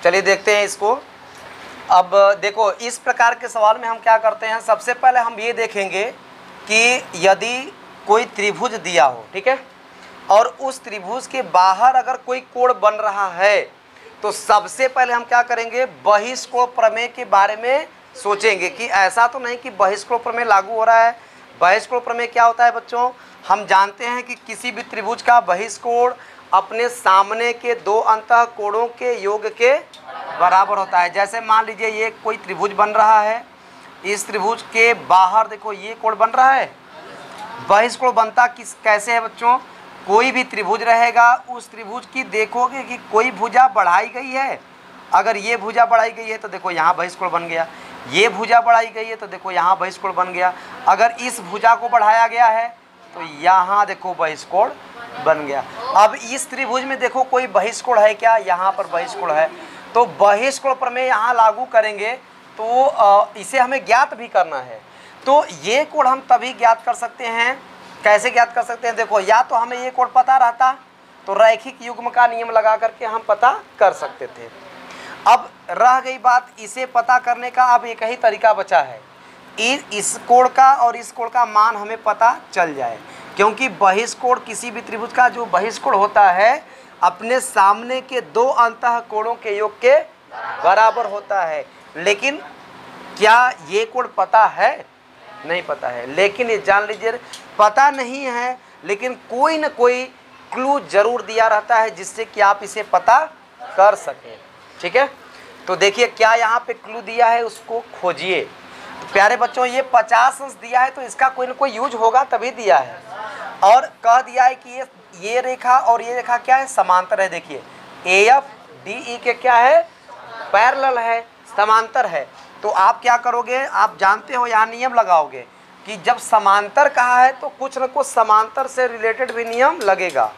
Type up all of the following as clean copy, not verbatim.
चलिए देखते हैं इसको। अब देखो इस प्रकार के सवाल में हम क्या करते हैं, सबसे पहले हम ये देखेंगे कि यदि कोई त्रिभुज दिया हो, ठीक है, और उस त्रिभुज के बाहर अगर कोई कोण बन रहा है तो सबसे पहले हम क्या करेंगे, बहिष्कोण प्रमेय के बारे में सोचेंगे कि ऐसा तो नहीं कि बहिष्कोण प्रमेय लागू हो रहा है। बहिष्कोण प्रमेय क्या होता है बच्चों, हम जानते हैं कि किसी भी त्रिभुज का बहिष्कोण अपने सामने के दो अंतः कोणों के योग के बराबर होता है। जैसे मान लीजिए ये कोई त्रिभुज बन रहा है, इस त्रिभुज के बाहर देखो ये कोण बन रहा है, बहिष्कोण बनता कैसे है बच्चों, कोई भी त्रिभुज रहेगा उस त्रिभुज की देखोगे कि कोई भुजा बढ़ाई गई है, अगर ये भुजा बढ़ाई गई है तो देखो यहाँ बहिष्कोण बन गया, ये भुजा बढ़ाई गई है तो देखो यहाँ बहिष्कोण बन गया, अगर इस भुजा को बढ़ाया गया है तो यहाँ देखो बहिष्कोण बन गया। अब इस त्रिभुज में देखो कोई बहिष्कोण है क्या, यहाँ पर बहिष्कोण है, तो बहिष्कोण प्रमेय यहाँ लागू करेंगे तो इसे हमें ज्ञात भी करना है। तो ये कोण हम तभी ज्ञात कर सकते हैं, कैसे ज्ञात कर सकते हैं, देखो या तो हमें ये कोण पता रहता तो रैखिक युग्म का नियम लगा करके हम पता कर सकते थे। अब रह गई बात इसे पता करने का, अब एक ही तरीका बचा है, इस कोण का और इस कोण का मान हमें पता चल जाए, क्योंकि बहिष्कोण किसी भी त्रिभुज का जो बहिष्कोण होता है अपने सामने के दो अंतः कोणों के योग के बराबर होता है। लेकिन क्या ये कोण पता है, नहीं पता है, लेकिन ये जान लीजिए पता नहीं है लेकिन कोई न कोई क्लू जरूर दिया रहता है जिससे कि आप इसे पता कर सकें, ठीक है। तो देखिए क्या यहाँ पे क्लू दिया है, उसको खोजिए। तो प्यारे बच्चों ये 50 अंश दिया है तो इसका कोई न कोई यूज होगा तभी दिया है, और कह दिया है कि ये रेखा और ये रेखा क्या है, समांतर है। देखिए AF DE के क्या है, पैरेलल है, समांतर है। तो आप क्या करोगे, आप जानते हो यहाँ नियम लगाओगे कि जब समांतर कहा है तो कुछ न कुछ समांतर से रिलेटेड भी नियम लगेगा।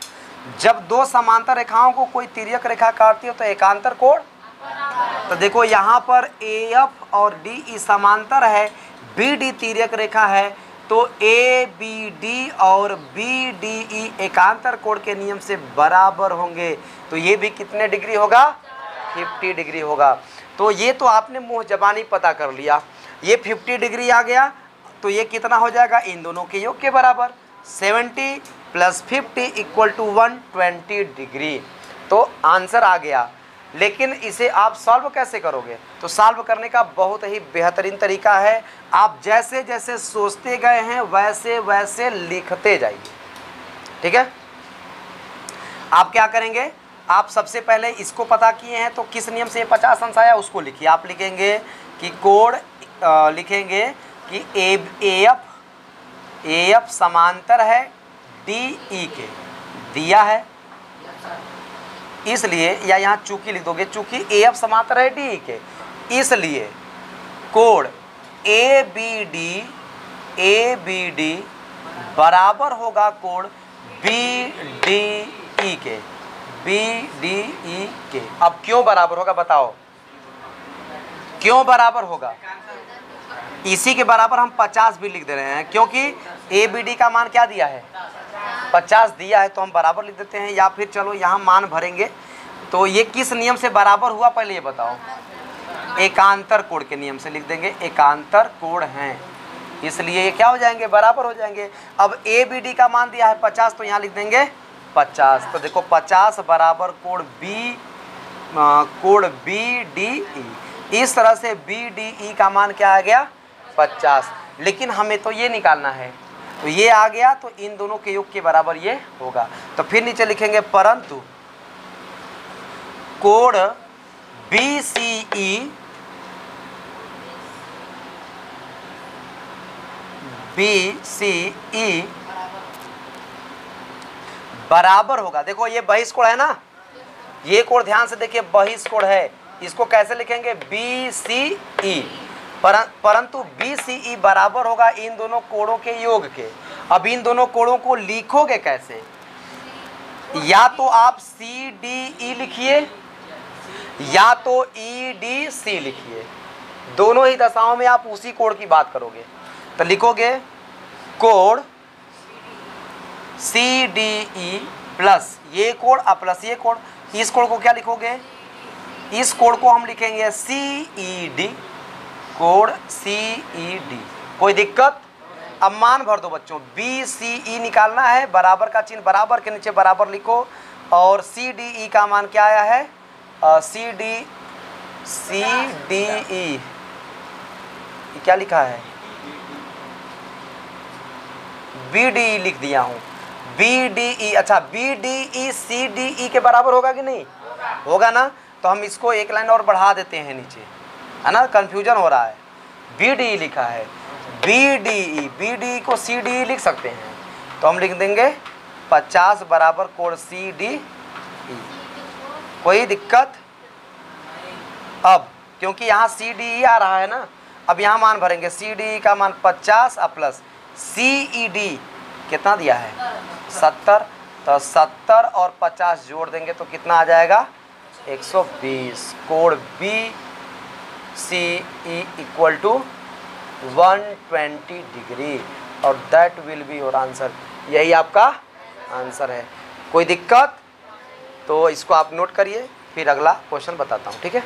जब दो समांतर रेखाओं को कोई तिर्यक रेखा काटती हो तो एकांतर कोण, तो देखो यहाँ पर AF और DE समांतर है, BD तिर्यक रेखा है, तो ABD और BDE एकांतर कोण के नियम से बराबर होंगे। तो ये भी कितने डिग्री होगा, 50 डिग्री होगा। तो ये तो आपने मुँह जबानी पता कर लिया, ये 50 डिग्री आ गया तो ये कितना हो जाएगा, इन दोनों के योग के बराबर, 70 + 50 = 120 डिग्री। तो आंसर आ गया। लेकिन इसे आप सॉल्व कैसे करोगे, तो सॉल्व करने का बहुत ही बेहतरीन तरीका है, आप जैसे जैसे सोचते गए हैं वैसे वैसे लिखते जाइए, ठीक है। आप क्या करेंगे, आप सबसे पहले इसको पता किए हैं तो किस नियम से 50 अंश आया उसको लिखिए। आप लिखेंगे कि कोण लिखेंगे कि AF समांतर है DE के, दिया है इसलिए, या यहाँ चूंकि लिख दोगे, चूंकि AF समांतर है DE के इसलिए कोण ABD बराबर होगा कोण BDE के, BDE के। अब क्यों बराबर होगा बताओ, क्यों बराबर होगा, इसी के बराबर हम 50 भी लिख दे रहे हैं क्योंकि ABD का मान क्या दिया है, 50 दिया है, तो हम बराबर लिख देते हैं। या फिर चलो यहाँ मान भरेंगे, तो ये किस नियम से बराबर हुआ पहले ये बताओ, एकांतर कोण के नियम से लिख देंगे, एकांतर कोण हैं इसलिए ये क्या हो जाएंगे, बराबर हो जाएंगे। अब ABD का मान दिया है 50 तो यहाँ लिख देंगे 50, तो देखो 50 बराबर कोण BDE, इस तरह से BDE का मान क्या आ गया, 50। लेकिन हमें तो ये निकालना है, तो ये आ गया तो इन दोनों के योग के बराबर ये होगा। तो फिर नीचे लिखेंगे परंतु कोण BCE बराबर होगा, देखो ये बहिष्कोण है ना, ये कोण ध्यान से देखिए बहिष्कोण है, इसको कैसे लिखेंगे BCE, परंतु BCE बराबर होगा इन दोनों कोणों के योग के। अब इन दोनों कोणों को लिखोगे कैसे, या तो आप CDE लिखिए या तो EDC लिखिए, दोनों ही दशाओं में आप उसी कोण की बात करोगे। तो लिखोगे कोण CDE प्लस ये कोण प्लस ये कोण, इस कोण को क्या लिखोगे इस कोड को हम लिखेंगे CED, कोड CED। कोई दिक्कत? अब मान भर दो बच्चों, BCE निकालना है, बराबर का चिन्ह, बराबर के नीचे बराबर लिखो, और CDE का मान क्या आया है? CDE क्या लिखा है? BDE लिख दिया हूँ, BDE। अच्छा, BDE CDE के बराबर होगा कि नहीं? होगा ना। तो हम इसको एक लाइन और बढ़ा देते हैं नीचे, है ना, कंफ्यूजन हो रहा है। BDE लिखा है, BDE को CDE लिख सकते हैं, तो हम लिख देंगे 50 बराबर कोड CDE। कोई दिक्कत? अब क्योंकि यहाँ CDE आ रहा है ना, अब यहाँ मान भरेंगे, CDE का मान 50 प्लस CED कितना दिया है? 70। तो 70 और 50 जोड़ देंगे तो कितना आ जाएगा? 120। कोड BCE इक्वल टू 120 डिग्री, और that will be your answer. यही आपका आंसर है। कोई दिक्कत? तो इसको आप नोट करिए, फिर अगला क्वेश्चन बताता हूँ, ठीक है।